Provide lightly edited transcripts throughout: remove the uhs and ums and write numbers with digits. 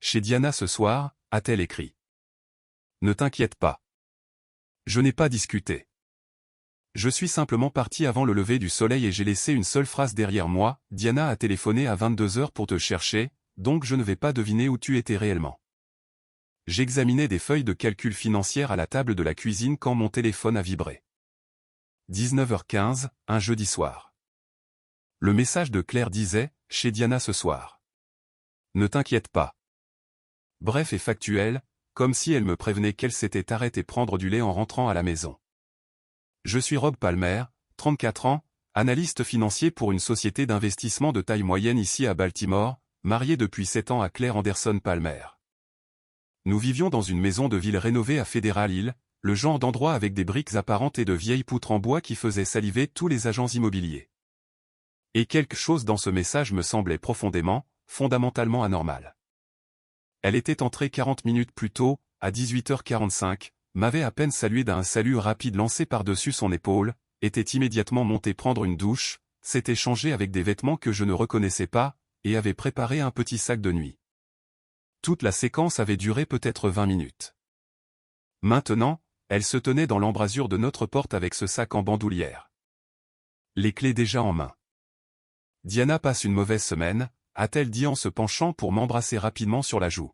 chez Diana ce soir, a-t-elle écrit. Ne t'inquiète pas. Je n'ai pas discuté. Je suis simplement parti avant le lever du soleil et j'ai laissé une seule phrase derrière moi. Diana a téléphoné à 22 heures pour te chercher, donc je ne vais pas deviner où tu étais réellement. J'examinais des feuilles de calcul financières à la table de la cuisine quand mon téléphone a vibré. 19h15, un jeudi soir. Le message de Claire disait « Chez Diana ce soir. Ne t'inquiète pas. » Bref et factuel, comme si elle me prévenait qu'elle s'était arrêtée prendre du lait en rentrant à la maison. Je suis Rob Palmer, 34 ans, analyste financier pour une société d'investissement de taille moyenne ici à Baltimore, marié depuis 7 ans à Claire Anderson Palmer. Nous vivions dans une maison de ville rénovée à Federal Hill, le genre d'endroit avec des briques apparentes et de vieilles poutres en bois qui faisaient saliver tous les agents immobiliers. Et quelque chose dans ce message me semblait profondément, fondamentalement anormal. Elle était entrée 40 minutes plus tôt, à 18h45, m'avait à peine salué d'un salut rapide lancé par-dessus son épaule, était immédiatement montée prendre une douche, s'était changée avec des vêtements que je ne reconnaissais pas, et avait préparé un petit sac de nuit. Toute la séquence avait duré peut-être 20 minutes. Maintenant, elle se tenait dans l'embrasure de notre porte avec ce sac en bandoulière. Les clés déjà en main. Diana passe une mauvaise semaine, a-t-elle dit en se penchant pour m'embrasser rapidement sur la joue.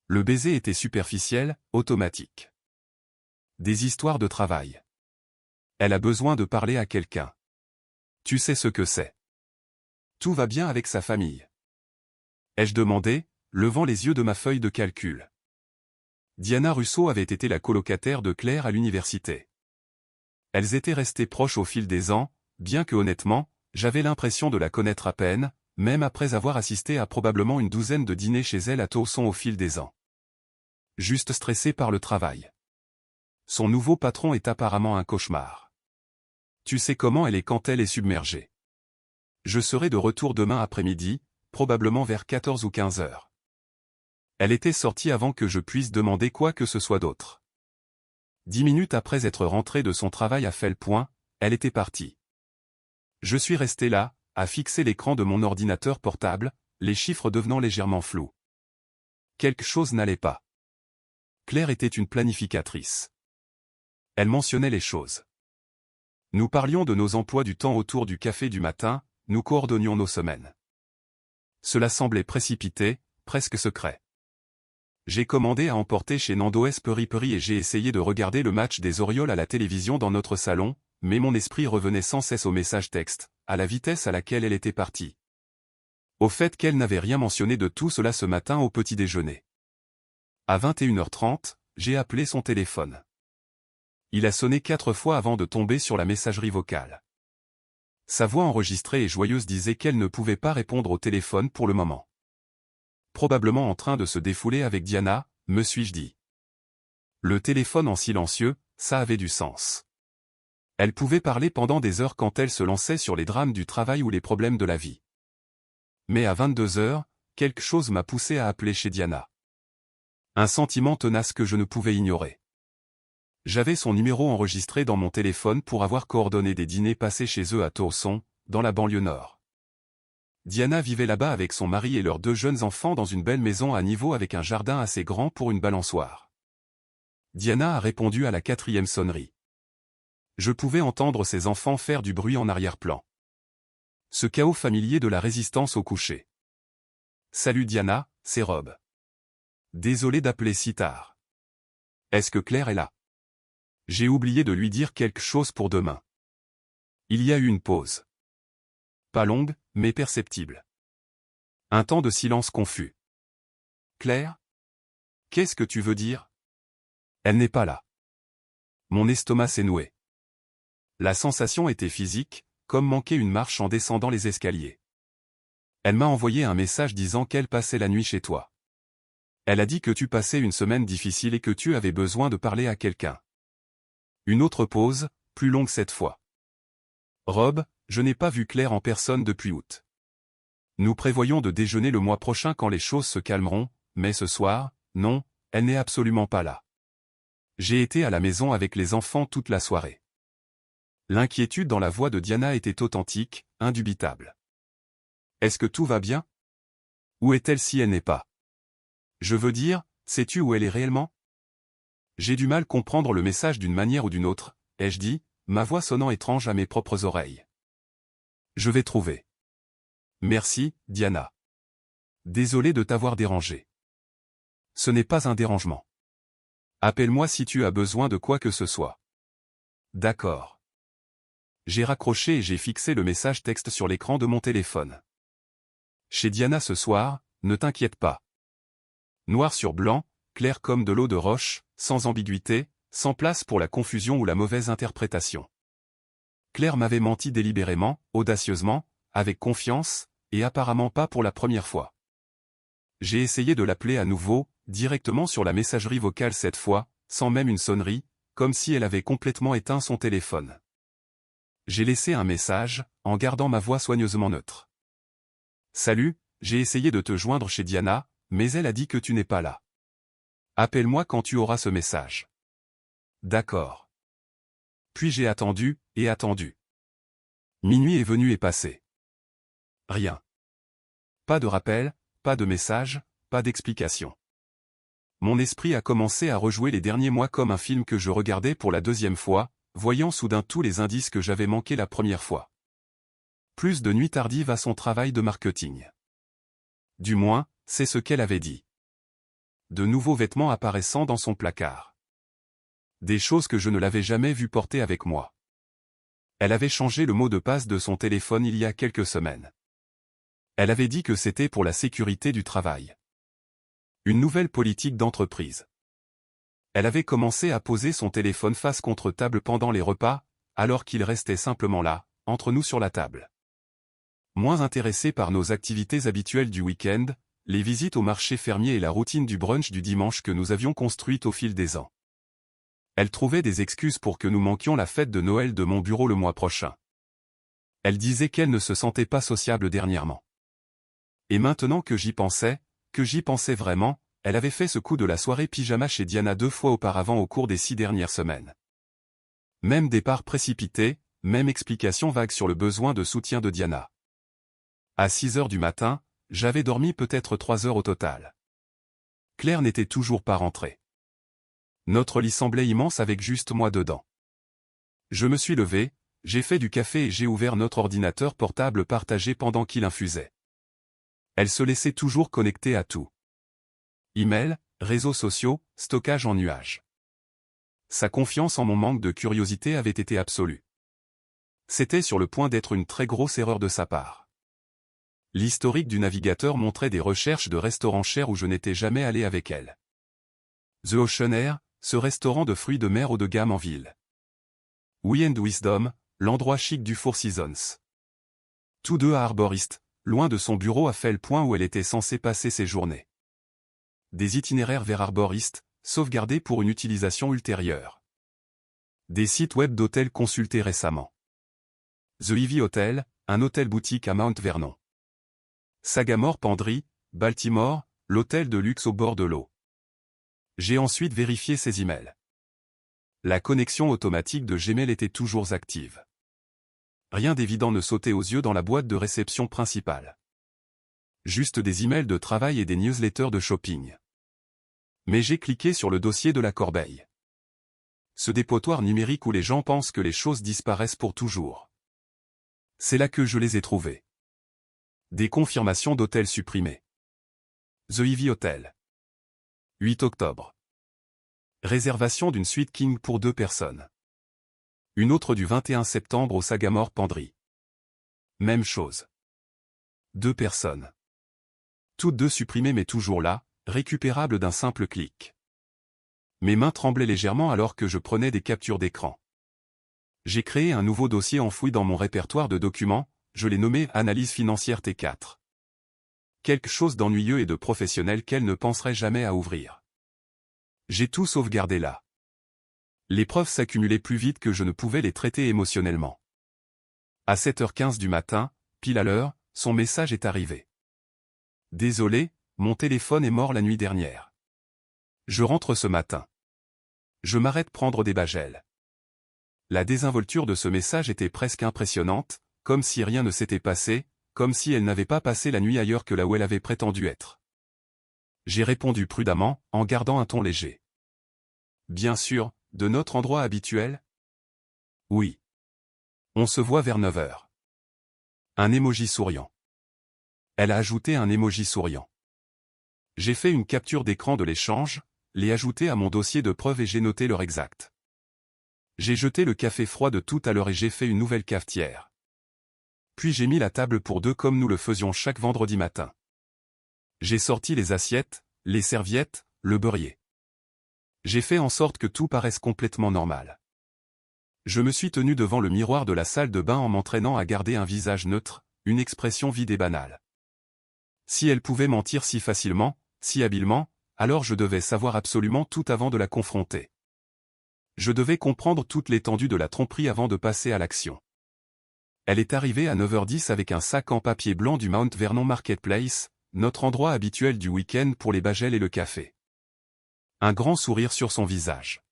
Le baiser était superficiel, automatique. Des histoires de travail. Elle a besoin de parler à quelqu'un. Tu sais ce que c'est. Tout va bien avec sa famille. Ai-je demandé, levant les yeux de ma feuille de calcul. Diana Russo avait été la colocataire de Claire à l'université. Elles étaient restées proches au fil des ans, bien que honnêtement, j'avais l'impression de la connaître à peine, même après avoir assisté à probablement une douzaine de dîners chez elle à Towson au fil des ans. Juste stressée par le travail. Son nouveau patron est apparemment un cauchemar. Tu sais comment elle est quand elle est submergée. Je serai de retour demain après-midi, probablement vers 14 ou 15 heures. Elle était sortie avant que je puisse demander quoi que ce soit d'autre. 10 minutes après être rentrée de son travail à Felpoint, elle était partie. Je suis resté là, à fixer l'écran de mon ordinateur portable, les chiffres devenant légèrement flous. Quelque chose n'allait pas. Claire était une planificatrice. Elle mentionnait les choses. Nous parlions de nos emplois du temps autour du café du matin, nous coordonnions nos semaines. Cela semblait précipité, presque secret. J'ai commandé à emporter chez Nando's Peri-Peri et j'ai essayé de regarder le match des Orioles à la télévision dans notre salon, mais mon esprit revenait sans cesse au message texte, à la vitesse à laquelle elle était partie. Au fait qu'elle n'avait rien mentionné de tout cela ce matin au petit déjeuner. À 21h30, j'ai appelé son téléphone. Il a sonné 4 fois avant de tomber sur la messagerie vocale. Sa voix enregistrée et joyeuse disait qu'elle ne pouvait pas répondre au téléphone pour le moment. Probablement en train de se défouler avec Diana, me suis-je dit. Le téléphone en silencieux, ça avait du sens. Elle pouvait parler pendant des heures quand elle se lançait sur les drames du travail ou les problèmes de la vie. Mais à 22 heures, quelque chose m'a poussé à appeler chez Diana. Un sentiment tenace que je ne pouvais ignorer. J'avais son numéro enregistré dans mon téléphone pour avoir coordonné des dîners passés chez eux à Towson, dans la banlieue nord. Diana vivait là-bas avec son mari et leurs 2 jeunes enfants dans une belle maison à niveau avec un jardin assez grand pour une balançoire. Diana a répondu à la 4e sonnerie. Je pouvais entendre ses enfants faire du bruit en arrière-plan. Ce chaos familier de la résistance au coucher. Salut Diana, c'est Rob. Désolé d'appeler si tard. Est-ce que Claire est là? J'ai oublié de lui dire quelque chose pour demain. Il y a eu une pause. Pas longue, mais perceptible. Un temps de silence confus. Claire? Qu'est-ce que tu veux dire? Elle n'est pas là. Mon estomac s'est noué. La sensation était physique, comme manquer une marche en descendant les escaliers. Elle m'a envoyé un message disant qu'elle passait la nuit chez toi. Elle a dit que tu passais une semaine difficile et que tu avais besoin de parler à quelqu'un. Une autre pause, plus longue cette fois. Rob, je n'ai pas vu Claire en personne depuis août. Nous prévoyons de déjeuner le mois prochain quand les choses se calmeront, mais ce soir, non, elle n'est absolument pas là. J'ai été à la maison avec les enfants toute la soirée. L'inquiétude dans la voix de Diana était authentique, indubitable. Est-ce que tout va bien? Où est-elle si elle n'est pas? Je veux dire, sais-tu où elle est réellement? J'ai du mal comprendre le message d'une manière ou d'une autre, ai-je dit, ma voix sonnant étrange à mes propres oreilles. Je vais trouver. Merci, Diana. Désolé de t'avoir dérangé. Ce n'est pas un dérangement. Appelle-moi si tu as besoin de quoi que ce soit. D'accord. J'ai raccroché et j'ai fixé le message texte sur l'écran de mon téléphone. Chez Diana ce soir, ne t'inquiète pas. Noir sur blanc, clair comme de l'eau de roche, sans ambiguïté, sans place pour la confusion ou la mauvaise interprétation. Claire m'avait menti délibérément, audacieusement, avec confiance, et apparemment pas pour la première fois. J'ai essayé de l'appeler à nouveau, directement sur la messagerie vocale cette fois, sans même une sonnerie, comme si elle avait complètement éteint son téléphone. J'ai laissé un message, en gardant ma voix soigneusement neutre. Salut, j'ai essayé de te joindre chez Diana, mais elle a dit que tu n'es pas là. Appelle-moi quand tu auras ce message. D'accord. Puis j'ai attendu, et attendu. Minuit est venu et passé. Rien. Pas de rappel, pas de message, pas d'explication. Mon esprit a commencé à rejouer les derniers mois comme un film que je regardais pour la deuxième fois, voyant soudain tous les indices que j'avais manqués la première fois. Plus de nuit tardive à son travail de marketing. Du moins, c'est ce qu'elle avait dit. De nouveaux vêtements apparaissant dans son placard. Des choses que je ne l'avais jamais vue porter avec moi. Elle avait changé le mot de passe de son téléphone il y a quelques semaines. Elle avait dit que c'était pour la sécurité du travail. Une nouvelle politique d'entreprise. Elle avait commencé à poser son téléphone face contre table pendant les repas, alors qu'il restait simplement là, entre nous sur la table. Moins intéressée par nos activités habituelles du week-end, les visites au marché fermier et la routine du brunch du dimanche que nous avions construite au fil des ans. Elle trouvait des excuses pour que nous manquions la fête de Noël de mon bureau le mois prochain. Elle disait qu'elle ne se sentait pas sociable dernièrement. Et maintenant que j'y pensais vraiment, elle avait fait ce coup de la soirée pyjama chez Diana 2 fois auparavant au cours des 6 dernières semaines. Même départ précipité, même explication vague sur le besoin de soutien de Diana. À 6 heures du matin, j'avais dormi peut-être 3 heures au total. Claire n'était toujours pas rentrée. Notre lit semblait immense avec juste moi dedans. Je me suis levé, j'ai fait du café et j'ai ouvert notre ordinateur portable partagé pendant qu'il infusait. Elle se laissait toujours connecter à tout. Email, réseaux sociaux, stockage en nuage. Sa confiance en mon manque de curiosité avait été absolue. C'était sur le point d'être une très grosse erreur de sa part. L'historique du navigateur montrait des recherches de restaurants chers où je n'étais jamais allé avec elle. The Ocean Air, ce restaurant de fruits de mer haut de gamme en ville. We and Wisdom, l'endroit chic du Four Seasons. Tous deux à Arborist, loin de son bureau à Fell-Point où elle était censée passer ses journées. Des itinéraires vers Arborist, sauvegardés pour une utilisation ultérieure. Des sites web d'hôtels consultés récemment. The Ivy Hotel, un hôtel boutique à Mount Vernon. Sagamore Penderie, Baltimore, l'hôtel de luxe au bord de l'eau. J'ai ensuite vérifié ses emails. La connexion automatique de Gmail était toujours active. Rien d'évident ne sautait aux yeux dans la boîte de réception principale. Juste des emails de travail et des newsletters de shopping. Mais j'ai cliqué sur le dossier de la corbeille. Ce dépotoir numérique où les gens pensent que les choses disparaissent pour toujours. C'est là que je les ai trouvés. Des confirmations d'hôtels supprimés. The Ivy Hotel. 8 octobre. Réservation d'une suite King pour 2 personnes. Une autre du 21 septembre au Sagamore Penderie. Même chose. 2 personnes. Toutes deux supprimées mais toujours là, récupérables d'un simple clic. Mes mains tremblaient légèrement alors que je prenais des captures d'écran. J'ai créé un nouveau dossier enfoui dans mon répertoire de documents, je l'ai nommé « Analyse financière T4 ». Quelque chose d'ennuyeux et de professionnel qu'elle ne penserait jamais à ouvrir. J'ai tout sauvegardé là. Les preuves s'accumulaient plus vite que je ne pouvais les traiter émotionnellement. À 7h15 du matin, pile à l'heure, son message est arrivé. Désolé, mon téléphone est mort la nuit dernière. Je rentre ce matin. Je m'arrête prendre des bagels. La désinvolture de ce message était presque impressionnante, comme si rien ne s'était passé, comme si elle n'avait pas passé la nuit ailleurs que là où elle avait prétendu être. J'ai répondu prudemment, en gardant un ton léger. Bien sûr, de notre endroit habituel? Oui. On se voit vers 9 heures. Un emoji souriant. Elle a ajouté un emoji souriant. J'ai fait une capture d'écran de l'échange, l'ai ajouté à mon dossier de preuve et j'ai noté l'heure exacte. J'ai jeté le café froid de tout à l'heure et j'ai fait une nouvelle cafetière. Puis j'ai mis la table pour deux comme nous le faisions chaque vendredi matin. J'ai sorti les assiettes, les serviettes, le beurrier. J'ai fait en sorte que tout paraisse complètement normal. Je me suis tenu devant le miroir de la salle de bain en m'entraînant à garder un visage neutre, une expression vide et banale. Si elle pouvait mentir si facilement, si habilement, alors je devais savoir absolument tout avant de la confronter. Je devais comprendre toute l'étendue de la tromperie avant de passer à l'action. Elle est arrivée à 9h10 avec un sac en papier blanc du Mount Vernon Marketplace, notre endroit habituel du week-end pour les bagels et le café. Un grand sourire sur son visage.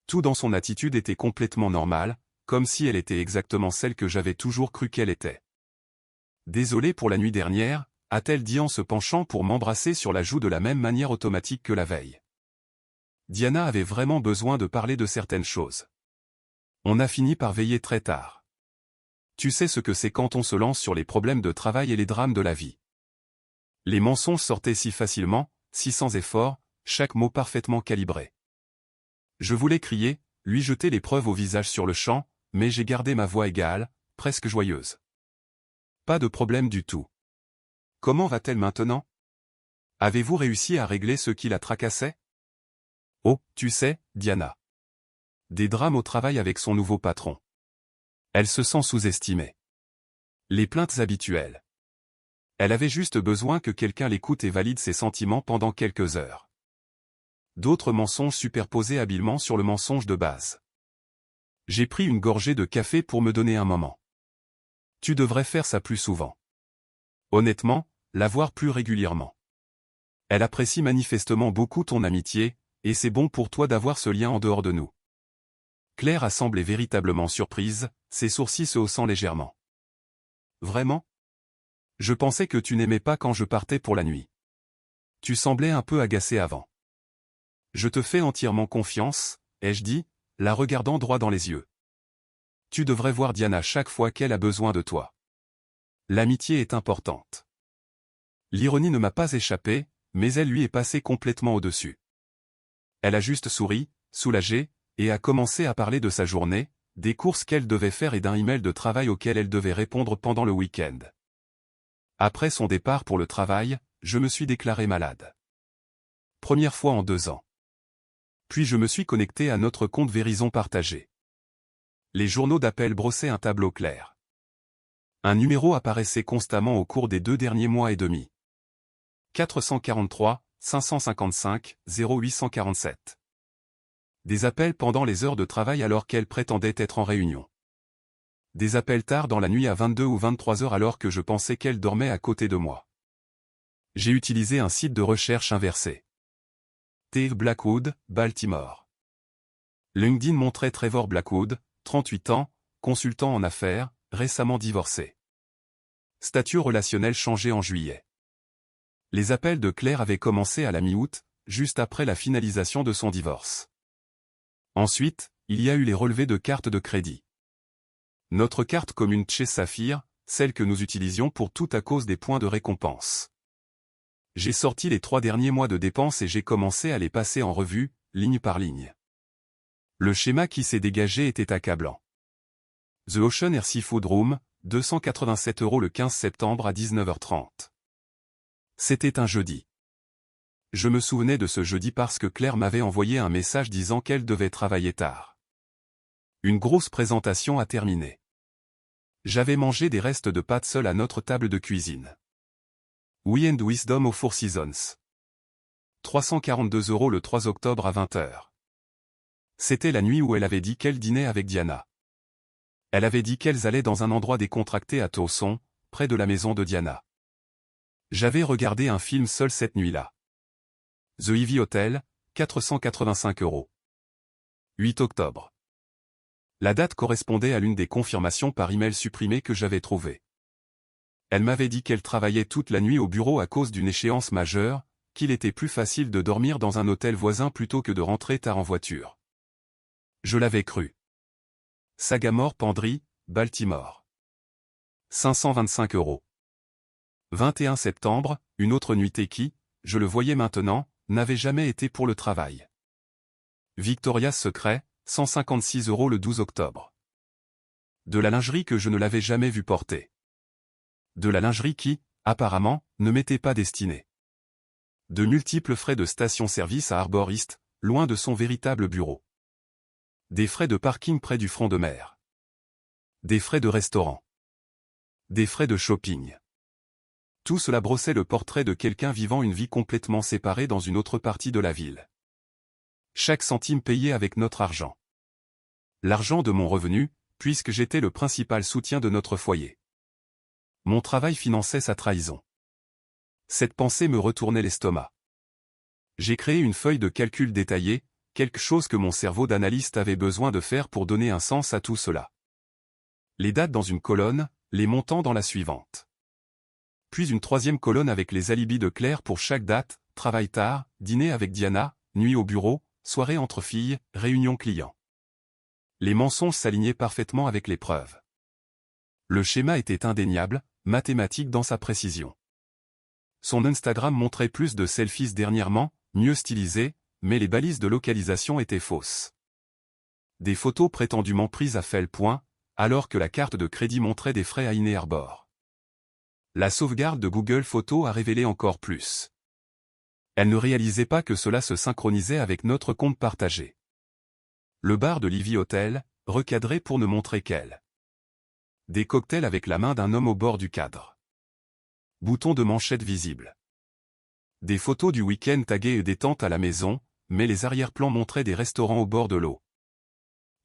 Tout dans son attitude était complètement normal, comme si elle était exactement celle que j'avais toujours cru qu'elle était. Désolée pour la nuit dernière, a-t-elle dit en se penchant pour m'embrasser sur la joue de la même manière automatique que la veille. Diana avait vraiment besoin de parler de certaines choses. On a fini par veiller très tard. Tu sais ce que c'est quand on se lance sur les problèmes de travail et les drames de la vie. Les mensonges sortaient si facilement, si sans effort, chaque mot parfaitement calibré. Je voulais crier, lui jeter les preuves au visage sur le champ, mais j'ai gardé ma voix égale, presque joyeuse. Pas de problème du tout. Comment va-t-elle maintenant? Avez-vous réussi à régler ce qui la tracassait? Oh, tu sais, Diana. Des drames au travail avec son nouveau patron. Elle se sent sous-estimée. Les plaintes habituelles. Elle avait juste besoin que quelqu'un l'écoute et valide ses sentiments pendant quelques heures. D'autres mensonges superposés habilement sur le mensonge de base. J'ai pris une gorgée de café pour me donner un moment. Tu devrais faire ça plus souvent. Honnêtement, la voir plus régulièrement. Elle apprécie manifestement beaucoup ton amitié, et c'est bon pour toi d'avoir ce lien en dehors de nous. Claire a semblé véritablement surprise, ses sourcils se haussant légèrement. Vraiment? Je pensais que tu n'aimais pas quand je partais pour la nuit. Tu semblais un peu agacé avant. Je te fais entièrement confiance, ai-je dit, la regardant droit dans les yeux. Tu devrais voir Diana chaque fois qu'elle a besoin de toi. L'amitié est importante. L'ironie ne m'a pas échappé, mais elle lui est passée complètement au-dessus. Elle a juste souri, soulagée, et a commencé à parler de sa journée, des courses qu'elle devait faire et d'un email de travail auquel elle devait répondre pendant le week-end. Après son départ pour le travail, je me suis déclaré malade. Première fois en 2 ans. Puis je me suis connecté à notre compte Verizon partagé. Les journaux d'appel brossaient un tableau clair. Un numéro apparaissait constamment au cours des 2 derniers mois et demi. 443, 555, 0847. Des appels pendant les heures de travail alors qu'elle prétendait être en réunion. Des appels tard dans la nuit à 22 ou 23 heures alors que je pensais qu'elle dormait à côté de moi. J'ai utilisé un site de recherche inversé. Steve Blackwood, Baltimore. LinkedIn montrait Trevor Blackwood, 38 ans, consultant en affaires, récemment divorcé. Statut relationnel changé en juillet. Les appels de Claire avaient commencé à la mi-août, juste après la finalisation de son divorce. Ensuite, il y a eu les relevés de cartes de crédit. Notre carte commune Chase Sapphire, celle que nous utilisions pour tout à cause des points de récompense. J'ai sorti les 3 derniers mois de dépenses et j'ai commencé à les passer en revue, ligne par ligne. Le schéma qui s'est dégagé était accablant. The Ocean Air Seafood Room, 287 € le 15 septembre à 19h30. C'était un jeudi. Je me souvenais de ce jeudi parce que Claire m'avait envoyé un message disant qu'elle devait travailler tard. Une grosse présentation a terminé. J'avais mangé des restes de pâtes seuls à notre table de cuisine. We and Wisdom au Four Seasons. 342 € le 3 octobre à 20h. C'était la nuit où elle avait dit qu'elle dînait avec Diana. Elle avait dit qu'elles allaient dans un endroit décontracté à Towson, près de la maison de Diana. J'avais regardé un film seul cette nuit-là. The Ivy Hotel, 485 €. 8 octobre. La date correspondait à l'une des confirmations par email supprimées que j'avais trouvées. Elle m'avait dit qu'elle travaillait toute la nuit au bureau à cause d'une échéance majeure, qu'il était plus facile de dormir dans un hôtel voisin plutôt que de rentrer tard en voiture. Je l'avais cru. Sagamore Penderie, Baltimore. 525 €. 21 septembre, une autre nuitée qui, je le voyais maintenant, n'avait jamais été pour le travail. Victoria's Secret, 156 € le 12 octobre. De la lingerie que je ne l'avais jamais vue porter. De la lingerie qui, apparemment, ne m'était pas destinée. De multiples frais de station-service à Harbor East, loin de son véritable bureau. Des frais de parking près du front de mer. Des frais de restaurant. Des frais de shopping. Tout cela brossait le portrait de quelqu'un vivant une vie complètement séparée dans une autre partie de la ville. Chaque centime payé avec notre argent. L'argent de mon revenu, puisque j'étais le principal soutien de notre foyer. Mon travail finançait sa trahison. Cette pensée me retournait l'estomac. J'ai créé une feuille de calcul détaillée, quelque chose que mon cerveau d'analyste avait besoin de faire pour donner un sens à tout cela. Les dates dans une colonne, les montants dans la suivante. Puis une troisième colonne avec les alibis de Claire pour chaque date, travail tard, dîner avec Diana, nuit au bureau, soirée entre filles, réunion client. Les mensonges s'alignaient parfaitement avec les preuves. Le schéma était indéniable, mathématique dans sa précision. Son Instagram montrait plus de selfies dernièrement, mieux stylisés, mais les balises de localisation étaient fausses. Des photos prétendument prises à Fell-Point, alors que la carte de crédit montrait des frais à Inner Harbor. La sauvegarde de Google Photos a révélé encore plus. Elle ne réalisait pas que cela se synchronisait avec notre compte partagé. Le bar de l'Ivy Hotel, recadré pour ne montrer qu'elle. Des cocktails avec la main d'un homme au bord du cadre. Bouton de manchette visible. Des photos du week-end taguées et des tentes à la maison, mais les arrière-plans montraient des restaurants au bord de l'eau.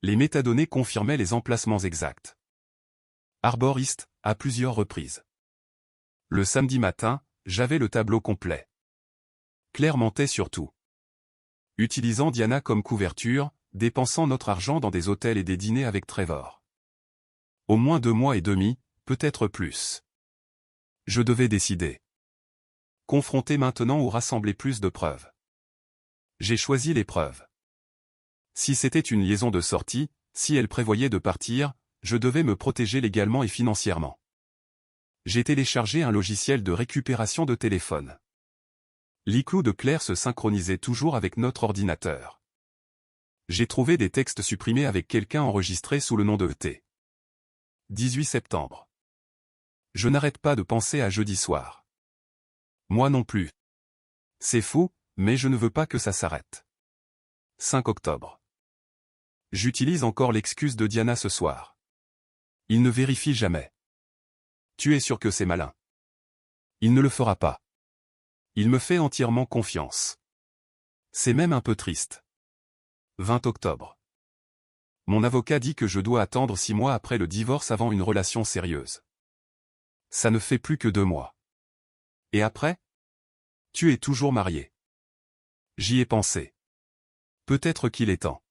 Les métadonnées confirmaient les emplacements exacts. Harbor East, à plusieurs reprises. Le samedi matin, j'avais le tableau complet. Claire mentait sur tout. Utilisant Diana comme couverture, dépensant notre argent dans des hôtels et des dîners avec Trevor. Au moins 2 mois et demi, peut-être plus. Je devais décider. Confronter maintenant ou rassembler plus de preuves. J'ai choisi les preuves. Si c'était une liaison de sortie, si elle prévoyait de partir, je devais me protéger légalement et financièrement. J'ai téléchargé un logiciel de récupération de téléphone. L'iCloud de Claire se synchronisait toujours avec notre ordinateur. J'ai trouvé des textes supprimés avec quelqu'un enregistré sous le nom de T. 18 septembre. Je n'arrête pas de penser à jeudi soir. Moi non plus. C'est fou, mais je ne veux pas que ça s'arrête. 5 octobre. J'utilise encore l'excuse de Diana ce soir. Il ne vérifie jamais. Tu es sûr que c'est malin? Il ne le fera pas. Il me fait entièrement confiance. C'est même un peu triste. 20 octobre. Mon avocat dit que je dois attendre 6 mois après le divorce avant une relation sérieuse. Ça ne fait plus que 2 mois. Et après? Tu es toujours marié. J'y ai pensé. Peut-être qu'il est temps.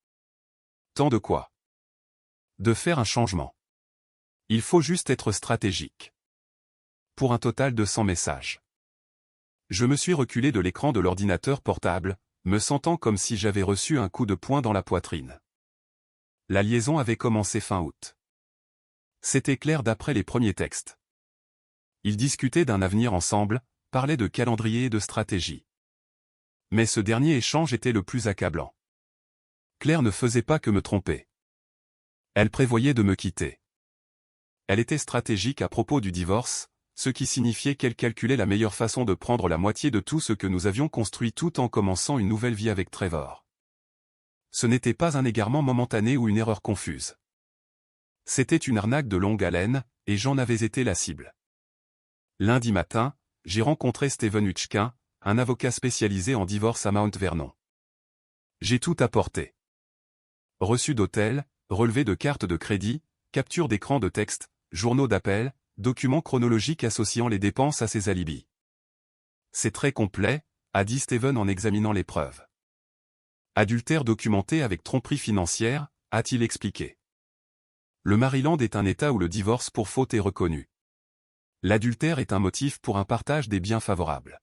Tant de quoi? De faire un changement. Il faut juste être stratégique. Pour un total de 100 messages. Je me suis reculé de l'écran de l'ordinateur portable, me sentant comme si j'avais reçu un coup de poing dans la poitrine. La liaison avait commencé fin août. C'était clair d'après les premiers textes. Ils discutaient d'un avenir ensemble, parlaient de calendrier et de stratégie. Mais ce dernier échange était le plus accablant. Claire ne faisait pas que me tromper. Elle prévoyait de me quitter. Elle était stratégique à propos du divorce, ce qui signifiait qu'elle calculait la meilleure façon de prendre la moitié de tout ce que nous avions construit tout en commençant une nouvelle vie avec Trevor. Ce n'était pas un égarement momentané ou une erreur confuse. C'était une arnaque de longue haleine, et j'en avais été la cible. Lundi matin, j'ai rencontré Steven Hutchkin, un avocat spécialisé en divorce à Mount Vernon. J'ai tout apporté. Reçu d'hôtel, relevé de cartes de crédit, capture d'écran de texte, journaux d'appel, documents chronologiques associant les dépenses à ses alibis. C'est très complet, a dit Steven en examinant les preuves. Adultère documenté avec tromperie financière, a-t-il expliqué. Le Maryland est un État où le divorce pour faute est reconnu. L'adultère est un motif pour un partage des biens favorables.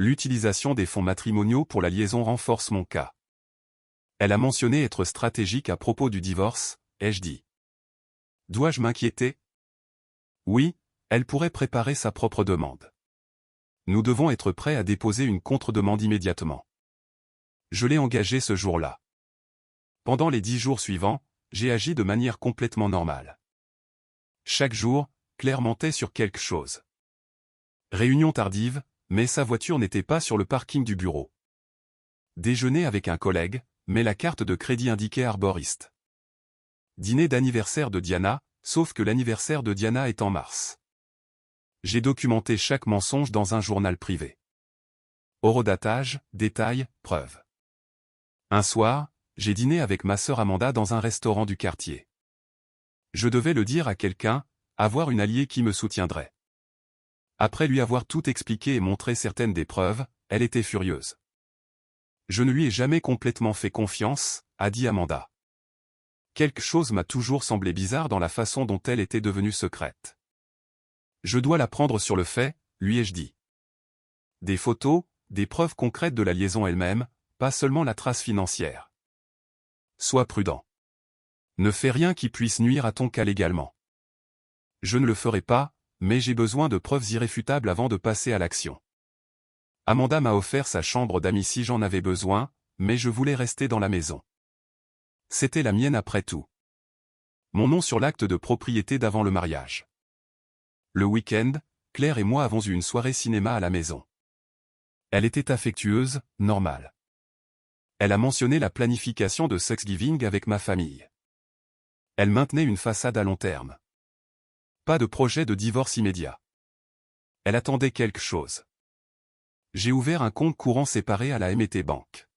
L'utilisation des fonds matrimoniaux pour la liaison renforce mon cas. Elle a mentionné être stratégique à propos du divorce, ai-je dit. Dois-je m'inquiéter? Oui, elle pourrait préparer sa propre demande. Nous devons être prêts à déposer une contre-demande immédiatement. Je l'ai engagée ce jour-là. Pendant les 10 jours suivants, j'ai agi de manière complètement normale. Chaque jour, Claire mentait sur quelque chose. Réunion tardive, mais sa voiture n'était pas sur le parking du bureau. Déjeuner avec un collègue, mais la carte de crédit indiquait arboriste. Dîner d'anniversaire de Diana, sauf que l'anniversaire de Diana est en mars. J'ai documenté chaque mensonge dans un journal privé. Horodatage, détails, preuves. Un soir, j'ai dîné avec ma sœur Amanda dans un restaurant du quartier. Je devais le dire à quelqu'un, avoir une alliée qui me soutiendrait. Après lui avoir tout expliqué et montré certaines des preuves, elle était furieuse. Je ne lui ai jamais complètement fait confiance, a dit Amanda. Quelque chose m'a toujours semblé bizarre dans la façon dont elle était devenue secrète. Je dois la prendre sur le fait, lui ai-je dit. Des photos, des preuves concrètes de la liaison elle-même, pas seulement la trace financière. Sois prudent. Ne fais rien qui puisse nuire à ton cas légalement. Je ne le ferai pas, mais j'ai besoin de preuves irréfutables avant de passer à l'action. Amanda m'a offert sa chambre d'amis si j'en avais besoin, mais je voulais rester dans la maison. C'était la mienne après tout. Mon nom sur l'acte de propriété d'avant le mariage. Le week-end, Claire et moi avons eu une soirée cinéma à la maison. Elle était affectueuse, normale. Elle a mentionné la planification de Thanksgiving avec ma famille. Elle maintenait une façade à long terme. Pas de projet de divorce immédiat. Elle attendait quelque chose. J'ai ouvert un compte courant séparé à la M&T Bank.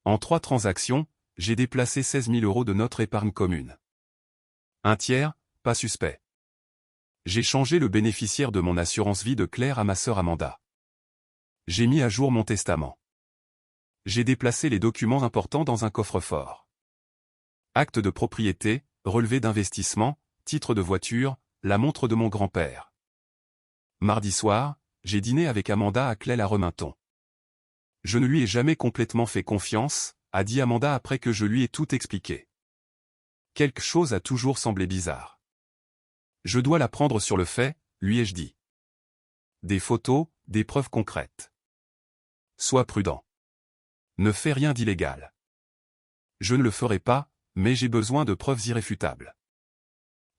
En 3 transactions, j'ai déplacé 16 000 € de notre épargne commune. Un tiers, pas suspect. J'ai changé le bénéficiaire de mon assurance vie de Claire à ma sœur Amanda. J'ai mis à jour mon testament. J'ai déplacé les documents importants dans un coffre-fort. Acte de propriété, relevé d'investissement, titre de voiture, la montre de mon grand-père. Mardi soir, j'ai dîné avec Amanda à Claire à Reminton. Je ne lui ai jamais complètement fait confiance, a dit Amanda après que je lui ai tout expliqué. Quelque chose a toujours semblé bizarre. Je dois la prendre sur le fait, lui ai-je dit. Des photos, des preuves concrètes. Sois prudent. Ne fais rien d'illégal. Je ne le ferai pas, mais j'ai besoin de preuves irréfutables.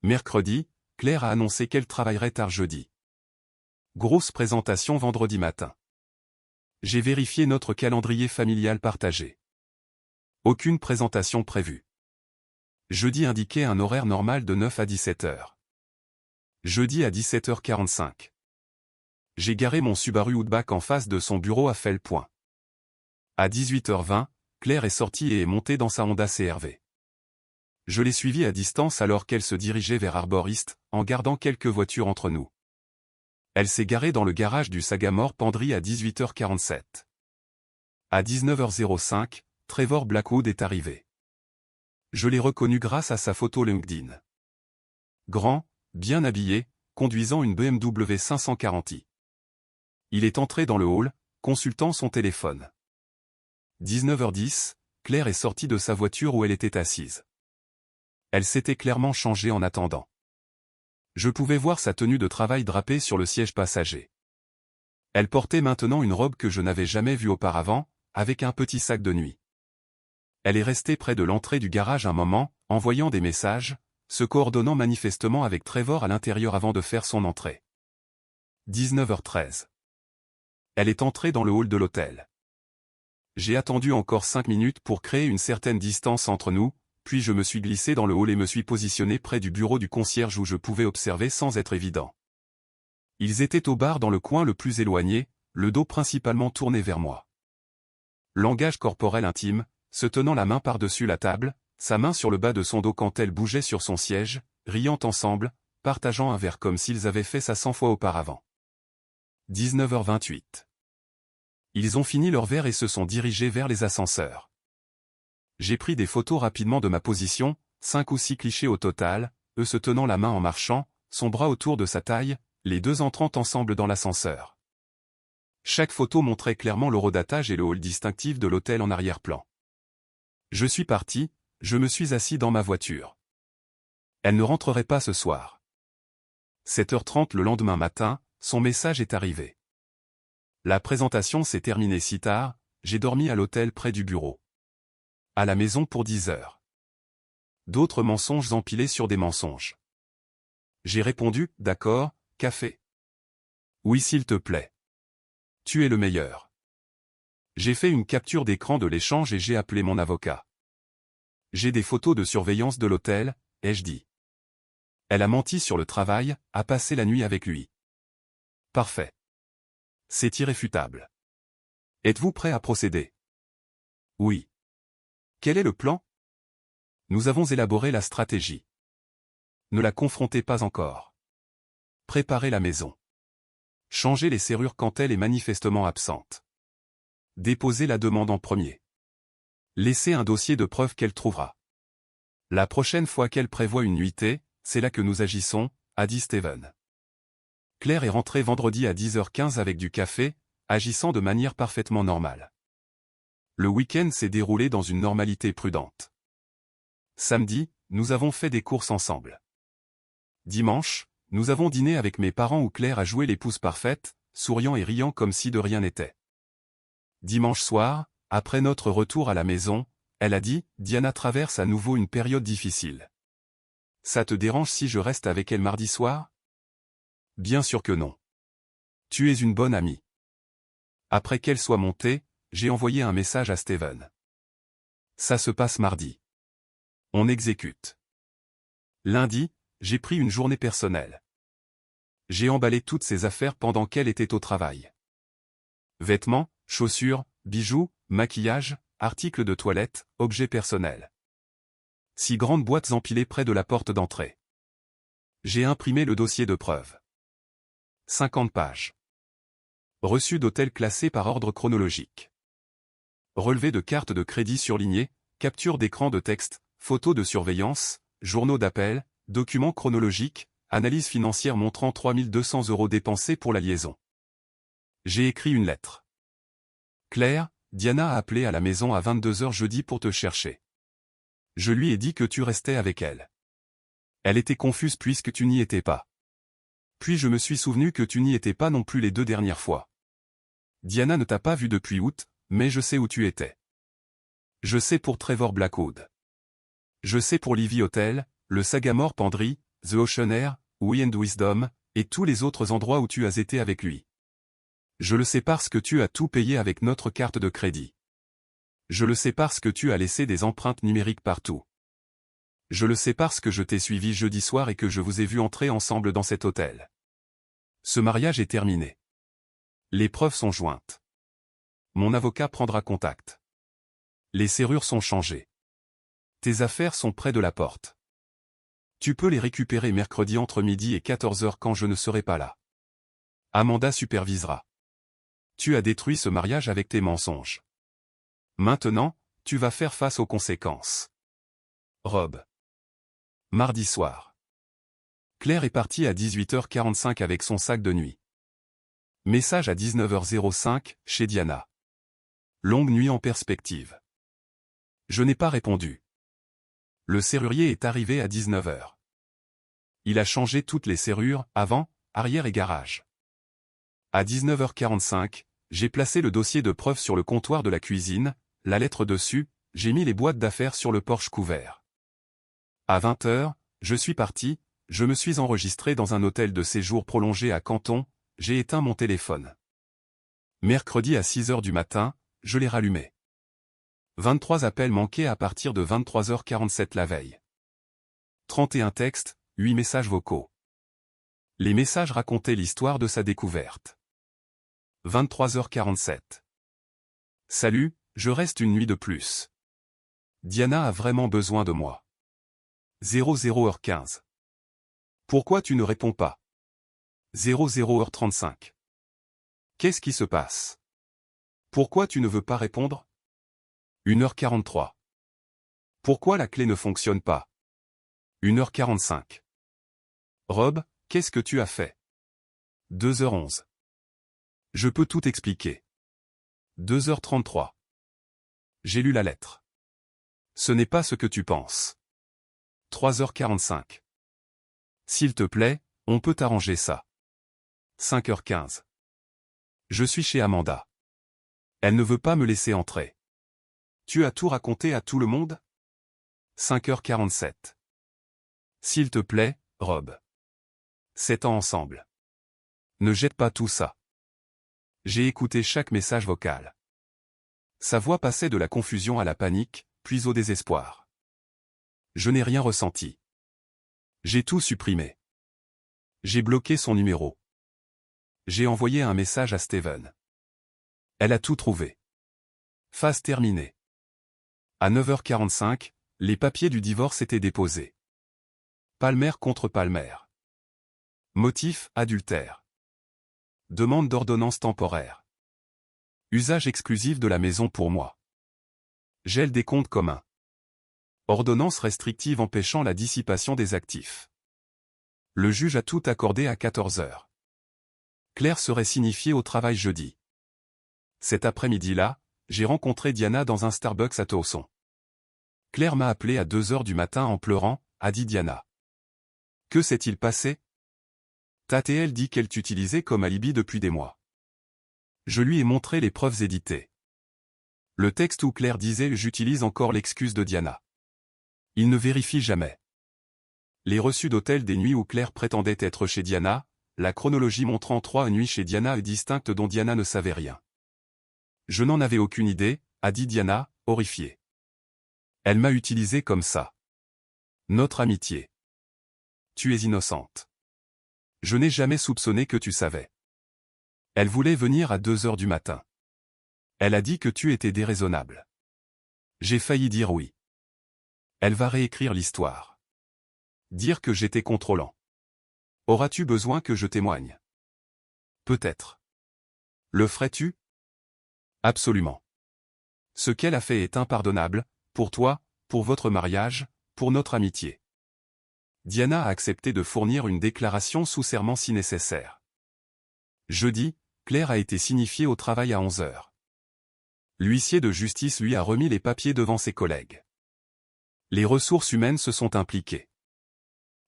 Mercredi, Claire a annoncé qu'elle travaillerait tard jeudi. Grosse présentation vendredi matin. J'ai vérifié notre calendrier familial partagé. Aucune présentation prévue. Jeudi indiquait un horaire normal de 9 à 17 heures. Jeudi à 17h45. J'ai garé mon Subaru Outback en face de son bureau à Fellepoint. À 18h20, Claire est sortie et est montée dans sa Honda CR-V. Je l'ai suivie à distance alors qu'elle se dirigeait vers Arborist, en gardant quelques voitures entre nous. Elle s'est garée dans le garage du Sagamore Penderie à 18h47. À 19h05, Trevor Blackwood est arrivé. Je l'ai reconnu grâce à sa photo LinkedIn. Grand, bien habillé, conduisant une BMW 540i. Il est entré dans le hall, consultant son téléphone. 19h10, Claire est sortie de sa voiture où elle était assise. Elle s'était clairement changée en attendant. Je pouvais voir sa tenue de travail drapée sur le siège passager. Elle portait maintenant une robe que je n'avais jamais vue auparavant, avec un petit sac de nuit. Elle est restée près de l'entrée du garage un moment, envoyant des messages, se coordonnant manifestement avec Trevor à l'intérieur avant de faire son entrée. 19h13. Elle est entrée dans le hall de l'hôtel. J'ai attendu encore 5 minutes pour créer une certaine distance entre nous, puis je me suis glissé dans le hall et me suis positionné près du bureau du concierge où je pouvais observer sans être évident. Ils étaient au bar dans le coin le plus éloigné, le dos principalement tourné vers moi. Langage corporel intime, se tenant la main par-dessus la table, sa main sur le bas de son dos quand elle bougeait sur son siège, riant ensemble, partageant un verre comme s'ils avaient fait ça 100 fois auparavant. 19h28. Ils ont fini leur verre et se sont dirigés vers les ascenseurs. J'ai pris des photos rapidement de ma position, 5 ou 6 clichés au total, eux se tenant la main en marchant, son bras autour de sa taille, les deux entrant ensemble dans l'ascenseur. Chaque photo montrait clairement l'horodatage et le hall distinctif de l'hôtel en arrière-plan. Je suis parti, je me suis assis dans ma voiture. Elle ne rentrerait pas ce soir. 7h30 le lendemain matin, son message est arrivé. La présentation s'est terminée si tard, j'ai dormi à l'hôtel près du bureau. À la maison pour 10 heures. D'autres mensonges empilés sur des mensonges. J'ai répondu, d'accord, café. Oui s'il te plaît. Tu es le meilleur. J'ai fait une capture d'écran de l'échange et j'ai appelé mon avocat. J'ai des photos de surveillance de l'hôtel, ai-je dit. Elle a menti sur le travail, a passé la nuit avec lui. Parfait. C'est irréfutable. Êtes-vous prêt à procéder? Oui. Quel est le plan? Nous avons élaboré la stratégie. Ne la confrontez pas encore. Préparez la maison. Changez les serrures quand elle est manifestement absente. Déposez la demande en premier. Laissez un dossier de preuves qu'elle trouvera. La prochaine fois qu'elle prévoit une nuitée, c'est là que nous agissons, a dit Steven. Claire est rentrée vendredi à 10h15 avec du café, agissant de manière parfaitement normale. Le week-end s'est déroulé dans une normalité prudente. Samedi, nous avons fait des courses ensemble. Dimanche, nous avons dîné avec mes parents où Claire a joué l'épouse parfaite, souriant et riant comme si de rien n'était. Dimanche soir, après notre retour à la maison, elle a dit, Diana traverse à nouveau une période difficile. Ça te dérange si je reste avec elle mardi soir? Bien sûr que non. Tu es une bonne amie. Après qu'elle soit montée, j'ai envoyé un message à Steven. Ça se passe mardi. On exécute. Lundi, j'ai pris une journée personnelle. J'ai emballé toutes ses affaires pendant qu'elle était au travail. Vêtements, chaussures, bijoux, maquillage, articles de toilette, objets personnels. 6 grandes boîtes empilées près de la porte d'entrée. J'ai imprimé le dossier de preuve. 50 pages. Reçu d'hôtel classé par ordre chronologique. Relevé de cartes de crédit surlignées, capture d'écran de texte, photos de surveillance, journaux d'appel, documents chronologiques, analyse financière montrant 3200 € dépensés pour la liaison. J'ai écrit une lettre. Claire, Diana a appelé à la maison à 22h jeudi pour te chercher. Je lui ai dit que tu restais avec elle. Elle était confuse puisque tu n'y étais pas. Puis je me suis souvenu que tu n'y étais pas non plus les 2 dernières fois. Diana ne t'a pas vu depuis août, mais je sais où tu étais. Je sais pour Trevor Blackwood. Je sais pour Livy Hotel, le Sagamore Penderie, The Ocean Air, We and Wisdom, et tous les autres endroits où tu as été avec lui. Je le sais parce que tu as tout payé avec notre carte de crédit. Je le sais parce que tu as laissé des empreintes numériques partout. Je le sais parce que je t'ai suivi jeudi soir et que je vous ai vu entrer ensemble dans cet hôtel. Ce mariage est terminé. Les preuves sont jointes. Mon avocat prendra contact. Les serrures sont changées. Tes affaires sont près de la porte. Tu peux les récupérer mercredi entre midi et 14h quand je ne serai pas là. Amanda supervisera. Tu as détruit ce mariage avec tes mensonges. Maintenant, tu vas faire face aux conséquences. Rob. Mardi soir. Claire est partie à 18h45 avec son sac de nuit. Message à 19h05, chez Diana. Longue nuit en perspective. Je n'ai pas répondu. Le serrurier est arrivé à 19h. Il a changé toutes les serrures, avant, arrière et garage. À 19h45, j'ai placé le dossier de preuve sur le comptoir de la cuisine, la lettre dessus, j'ai mis les boîtes d'affaires sur le porche couvert. À 20h, je suis parti, je me suis enregistré dans un hôtel de séjour prolongé à Canton, j'ai éteint mon téléphone. Mercredi à 6h du matin, je l'ai rallumé. 23 appels manqués à partir de 23h47 la veille. 31 textes, 8 messages vocaux. Les messages racontaient l'histoire de sa découverte. 23h47. Salut, je reste une nuit de plus. Diana a vraiment besoin de moi. 00h15. Pourquoi tu ne réponds pas? 00h35. Qu'est-ce qui se passe? Pourquoi tu ne veux pas répondre? 1h43. Pourquoi la clé ne fonctionne pas? 1h45. Rob, qu'est-ce que tu as fait? 2h11. Je peux tout expliquer. 2h33. J'ai lu la lettre. Ce n'est pas ce que tu penses. 3h45. S'il te plaît, on peut arranger ça. 5h15. Je suis chez Amanda. Elle ne veut pas me laisser entrer. Tu as tout raconté à tout le monde? 5h47. S'il te plaît, Rob. 7 ans ensemble. Ne jette pas tout ça. J'ai écouté chaque message vocal. Sa voix passait de la confusion à la panique, puis au désespoir. Je n'ai rien ressenti. J'ai tout supprimé. J'ai bloqué son numéro. J'ai envoyé un message à Steven. Elle a tout trouvé. Phase terminée. À 9h45, les papiers du divorce étaient déposés. Palmer contre Palmer. Motif, adultère. Demande d'ordonnance temporaire. Usage exclusif de la maison pour moi. Gel des comptes communs. Ordonnance restrictive empêchant la dissipation des actifs. Le juge a tout accordé à 14h. Claire serait signifiée au travail jeudi. Cet après-midi-là, j'ai rencontré Diana dans un Starbucks à Towson. Claire m'a appelé à 2h du matin en pleurant, a dit Diana. Que s'est-il passé? TTL dit qu'elle t'utilisait comme alibi depuis des mois. Je lui ai montré les preuves éditées. Le texte où Claire disait « J'utilise encore l'excuse de Diana ». Il ne vérifie jamais. Les reçus d'hôtel des nuits où Claire prétendait être chez Diana, la chronologie montrant 3 nuits chez Diana distinctes dont Diana ne savait rien. Je n'en avais aucune idée, a dit Diana, horrifiée. Elle m'a utilisé comme ça. Notre amitié. Tu es innocente. Je n'ai jamais soupçonné que tu savais. Elle voulait venir à 2h du matin. Elle a dit que tu étais déraisonnable. J'ai failli dire oui. Elle va réécrire l'histoire. Dire que j'étais contrôlant. Auras-tu besoin que je témoigne? Peut-être. Le ferais-tu? Absolument. Ce qu'elle a fait est impardonnable, pour toi, pour votre mariage, pour notre amitié. Diana a accepté de fournir une déclaration sous serment si nécessaire. Jeudi, Claire a été signifiée au travail à 11h. L'huissier de justice lui a remis les papiers devant ses collègues. Les ressources humaines se sont impliquées.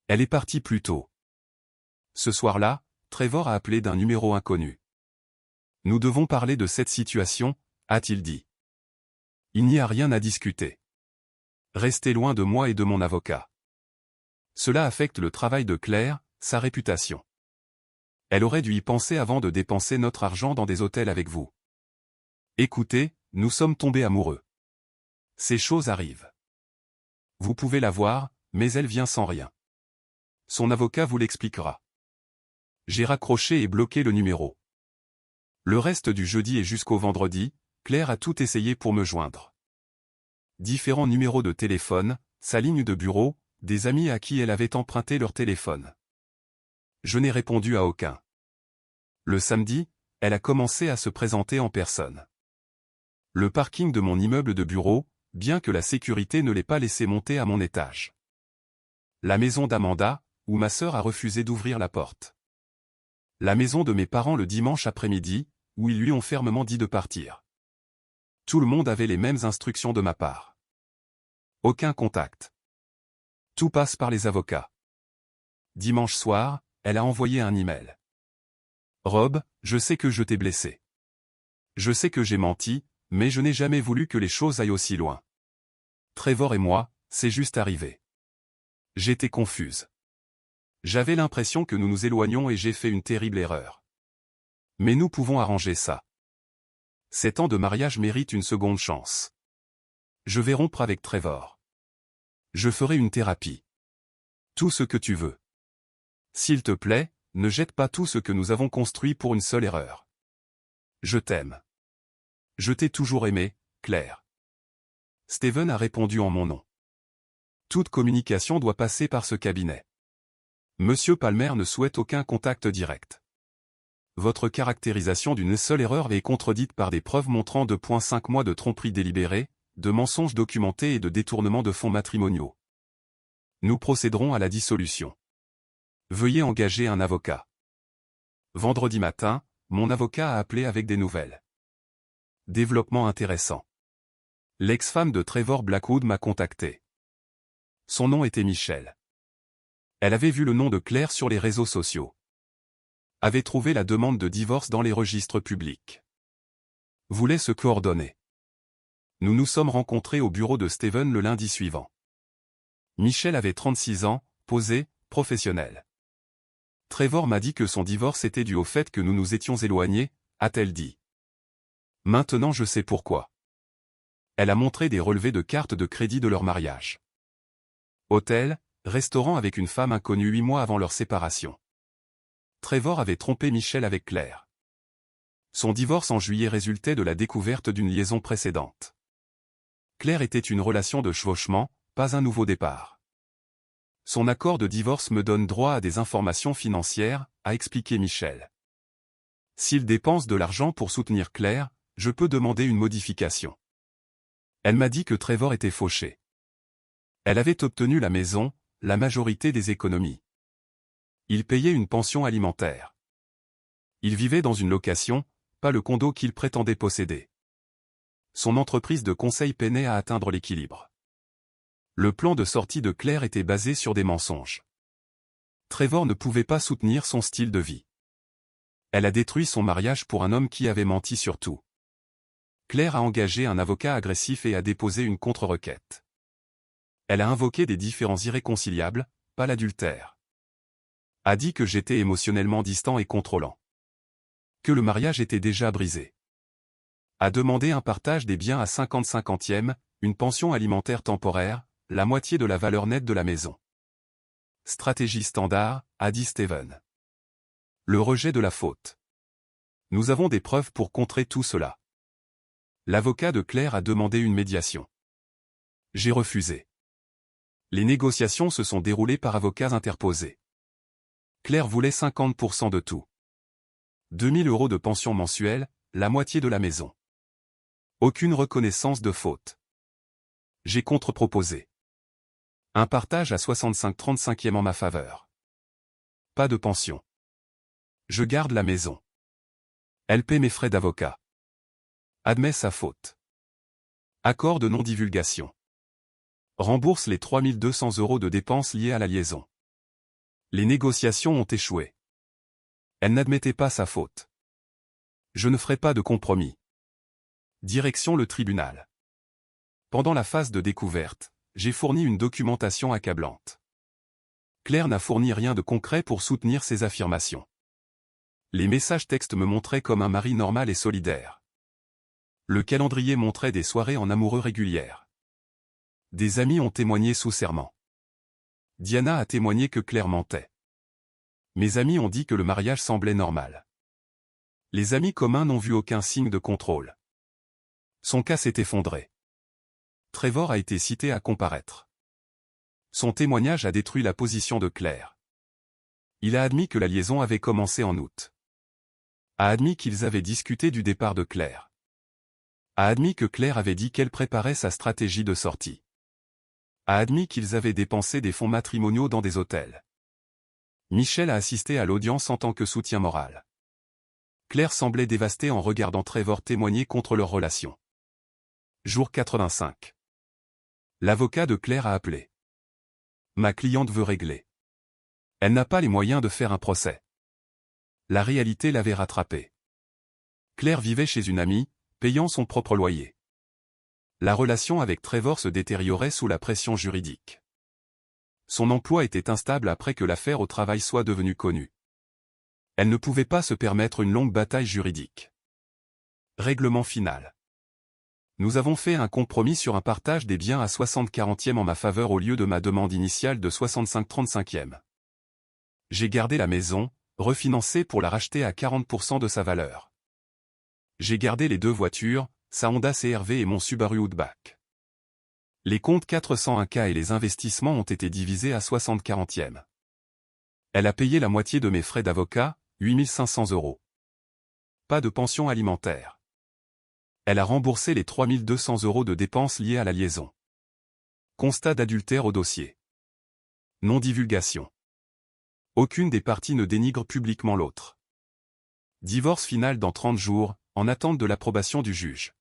Elle est partie plus tôt. Ce soir-là, Trevor a appelé d'un numéro inconnu. Nous devons parler de cette situation, a-t-il dit. Il n'y a rien à discuter. Restez loin de moi et de mon avocat. Cela affecte le travail de Claire, sa réputation. Elle aurait dû y penser avant de dépenser notre argent dans des hôtels avec vous. Écoutez, nous sommes tombés amoureux. Ces choses arrivent. Vous pouvez la voir, mais elle vient sans rien. Son avocat vous l'expliquera. J'ai raccroché et bloqué le numéro. Le reste du jeudi et jusqu'au vendredi, Claire a tout essayé pour me joindre. Différents numéros de téléphone, sa ligne de bureau, des amis à qui elle avait emprunté leur téléphone. Je n'ai répondu à aucun. Le samedi, elle a commencé à se présenter en personne. Le parking de mon immeuble de bureau, bien que la sécurité ne l'ait pas laissé monter à mon étage. La maison d'Amanda, où ma sœur a refusé d'ouvrir la porte. La maison de mes parents le dimanche après-midi, où ils lui ont fermement dit de partir. Tout le monde avait les mêmes instructions de ma part. Aucun contact. Tout passe par les avocats. Dimanche soir, elle a envoyé un email. Rob, je sais que je t'ai blessé. Je sais que j'ai menti, mais je n'ai jamais voulu que les choses aillent aussi loin. Trevor et moi, c'est juste arrivé. J'étais confuse. J'avais l'impression que nous nous éloignions et j'ai fait une terrible erreur. Mais nous pouvons arranger ça. 7 ans de mariage méritent une seconde chance. Je vais rompre avec Trevor. Je ferai une thérapie. Tout ce que tu veux. S'il te plaît, ne jette pas tout ce que nous avons construit pour une seule erreur. Je t'aime. Je t'ai toujours aimé, Claire. Steven a répondu en mon nom. Toute communication doit passer par ce cabinet. Monsieur Palmer ne souhaite aucun contact direct. Votre caractérisation d'une seule erreur est contredite par des preuves montrant 2,5 mois de tromperie délibérée, de mensonges documentés et de détournement de fonds matrimoniaux. Nous procéderons à la dissolution. Veuillez engager un avocat. Vendredi matin, mon avocat a appelé avec des nouvelles. Développement intéressant. L'ex-femme de Trevor Blackwood m'a contacté. Son nom était Michelle. Elle avait vu le nom de Claire sur les réseaux sociaux. Avait trouvé la demande de divorce dans les registres publics. Voulait se coordonner. Nous nous sommes rencontrés au bureau de Steven le lundi suivant. Michelle avait 36 ans, posée, professionnelle. Trevor m'a dit que son divorce était dû au fait que nous nous étions éloignés, a-t-elle dit. Maintenant je sais pourquoi. Elle a montré des relevés de cartes de crédit de leur mariage. Hôtel, restaurant avec une femme inconnue 8 mois avant leur séparation. Trevor avait trompé Michelle avec Claire. Son divorce en juillet résultait de la découverte d'une liaison précédente. Claire était une relation de chevauchement, pas un nouveau départ. Son accord de divorce me donne droit à des informations financières, a expliqué Michelle. S'il dépense de l'argent pour soutenir Claire, je peux demander une modification. Elle m'a dit que Trevor était fauché. Elle avait obtenu la maison, la majorité des économies. Il payait une pension alimentaire. Il vivait dans une location, pas le condo qu'il prétendait posséder. Son entreprise de conseil peinait à atteindre l'équilibre. Le plan de sortie de Claire était basé sur des mensonges. Trevor ne pouvait pas soutenir son style de vie. Elle a détruit son mariage pour un homme qui avait menti sur tout. Claire a engagé un avocat agressif et a déposé une contre-requête. Elle a invoqué des différends irréconciliables, pas l'adultère. A dit que j'étais émotionnellement distant et contrôlant. Que le mariage était déjà brisé. A demandé un partage des biens à 50-50e, une pension alimentaire temporaire, la moitié de la valeur nette de la maison. Stratégie standard, a dit Steven. Le rejet de la faute. Nous avons des preuves pour contrer tout cela. L'avocat de Claire a demandé une médiation. J'ai refusé. Les négociations se sont déroulées par avocats interposés. Claire voulait 50% de tout. 2000 € de pension mensuelle, la moitié de la maison. Aucune reconnaissance de faute. J'ai contre-proposé. Un partage à 65-35e en ma faveur. Pas de pension. Je garde la maison. Elle paie mes frais d'avocat. Admet sa faute. Accord de non-divulgation. Rembourse les 3200 € de dépenses liées à la liaison. Les négociations ont échoué. Elle n'admettait pas sa faute. Je ne ferai pas de compromis. Direction le tribunal. Pendant la phase de découverte, j'ai fourni une documentation accablante. Claire n'a fourni rien de concret pour soutenir ses affirmations. Les messages textes me montraient comme un mari normal et solidaire. Le calendrier montrait des soirées en amoureux régulières. Des amis ont témoigné sous serment. Diana a témoigné que Claire mentait. Mes amis ont dit que le mariage semblait normal. Les amis communs n'ont vu aucun signe de contrôle. Son cas s'est effondré. Trevor a été cité à comparaître. Son témoignage a détruit la position de Claire. Il a admis que la liaison avait commencé en août. A admis qu'ils avaient discuté du départ de Claire. A admis que Claire avait dit qu'elle préparait sa stratégie de sortie. A admis qu'ils avaient dépensé des fonds matrimoniaux dans des hôtels. Michelle a assisté à l'audience en tant que soutien moral. Claire semblait dévastée en regardant Trevor témoigner contre leur relation. Jour 85. L'avocat de Claire a appelé. Ma cliente veut régler. Elle n'a pas les moyens de faire un procès. La réalité l'avait rattrapée. Claire vivait chez une amie, payant son propre loyer. La relation avec Trevor se détériorait sous la pression juridique. Son emploi était instable après que l'affaire au travail soit devenue connue. Elle ne pouvait pas se permettre une longue bataille juridique. Règlement final. Nous avons fait un compromis sur un partage des biens à 60-40e en ma faveur au lieu de ma demande initiale de 65-35e. J'ai gardé la maison, refinancée pour la racheter à 40% de sa valeur. J'ai gardé les 2 voitures, sa Honda CR-V et mon Subaru Outback. Les comptes 401K et les investissements ont été divisés à 60-40e. Elle a payé la moitié de mes frais d'avocat, 8500 €. Pas de pension alimentaire. Elle a remboursé les 3200 € de dépenses liées à la liaison. Constat d'adultère au dossier. Non-divulgation. Aucune des parties ne dénigre publiquement l'autre. Divorce final dans 30 jours, en attente de l'approbation du juge.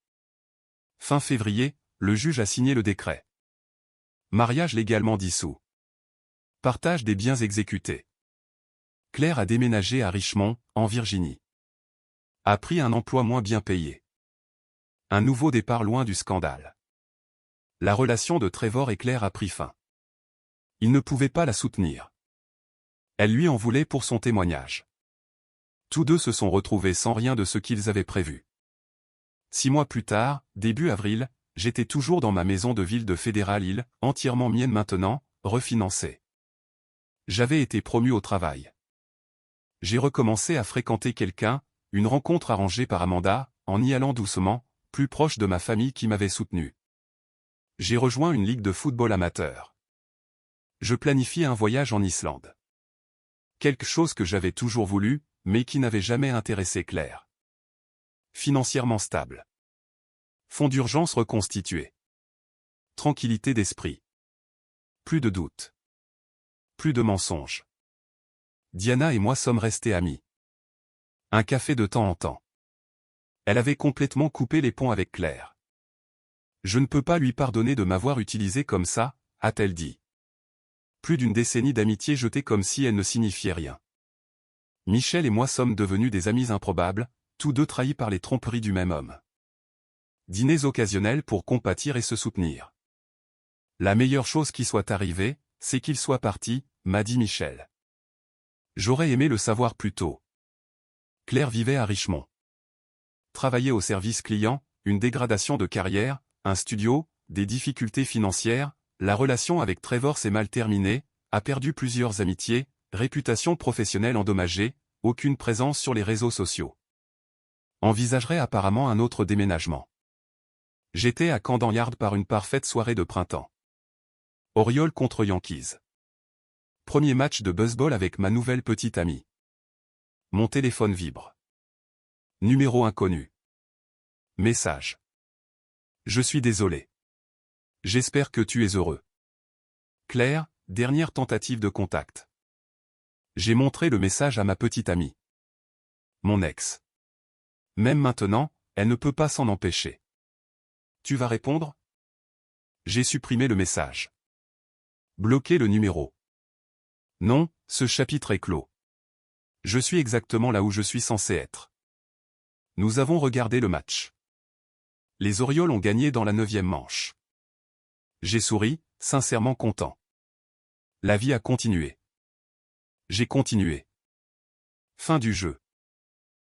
Fin février, le juge a signé le décret. Mariage légalement dissous. Partage des biens exécutés. Claire a déménagé à Richmond, en Virginie. A pris un emploi moins bien payé. Un nouveau départ loin du scandale. La relation de Trevor et Claire a pris fin. Il ne pouvait pas la soutenir. Elle lui en voulait pour son témoignage. Tous deux se sont retrouvés sans rien de ce qu'ils avaient prévu. 6 mois plus tard, début avril, j'étais toujours dans ma maison de ville de Fédéral Hill, entièrement mienne maintenant, refinancée. J'avais été promu au travail. J'ai recommencé à fréquenter quelqu'un, une rencontre arrangée par Amanda, en y allant doucement, plus proche de ma famille qui m'avait soutenu. J'ai rejoint une ligue de football amateur. Je planifiais un voyage en Islande. Quelque chose que j'avais toujours voulu, mais qui n'avait jamais intéressé Claire. Financièrement stable. Fonds d'urgence reconstitué. Tranquillité d'esprit. Plus de doutes. Plus de mensonges. Diana et moi sommes restés amis. Un café de temps en temps. Elle avait complètement coupé les ponts avec Claire. Je ne peux pas lui pardonner de m'avoir utilisé comme ça, a-t-elle dit. Plus d'une décennie d'amitié jetée comme si elle ne signifiait rien. Michel et moi sommes devenus des amis improbables, tous deux trahis par les tromperies du même homme. Dîners occasionnels pour compatir et se soutenir. La meilleure chose qui soit arrivée, c'est qu'il soit parti, m'a dit Michel. J'aurais aimé le savoir plus tôt. Claire vivait à Richmond. Travaillait au service client, une dégradation de carrière, un studio, des difficultés financières, la relation avec Trevor s'est mal terminée, a perdu plusieurs amitiés, réputation professionnelle endommagée, aucune présence sur les réseaux sociaux. Envisagerait apparemment un autre déménagement. J'étais à Camden Yard par une parfaite soirée de printemps. Orioles contre Yankees. Premier match de baseball avec ma nouvelle petite amie. Mon téléphone vibre. Numéro inconnu. Message. Je suis désolé. J'espère que tu es heureux. Claire, dernière tentative de contact. J'ai montré le message à ma petite amie. Mon ex. Même maintenant, elle ne peut pas s'en empêcher. Tu vas répondre? J'ai supprimé le message. Bloqué le numéro. Non, ce chapitre est clos. Je suis exactement là où je suis censé être. Nous avons regardé le match. Les Orioles ont gagné dans la 9e manche. J'ai souri, sincèrement content. La vie a continué. J'ai continué. Fin du jeu.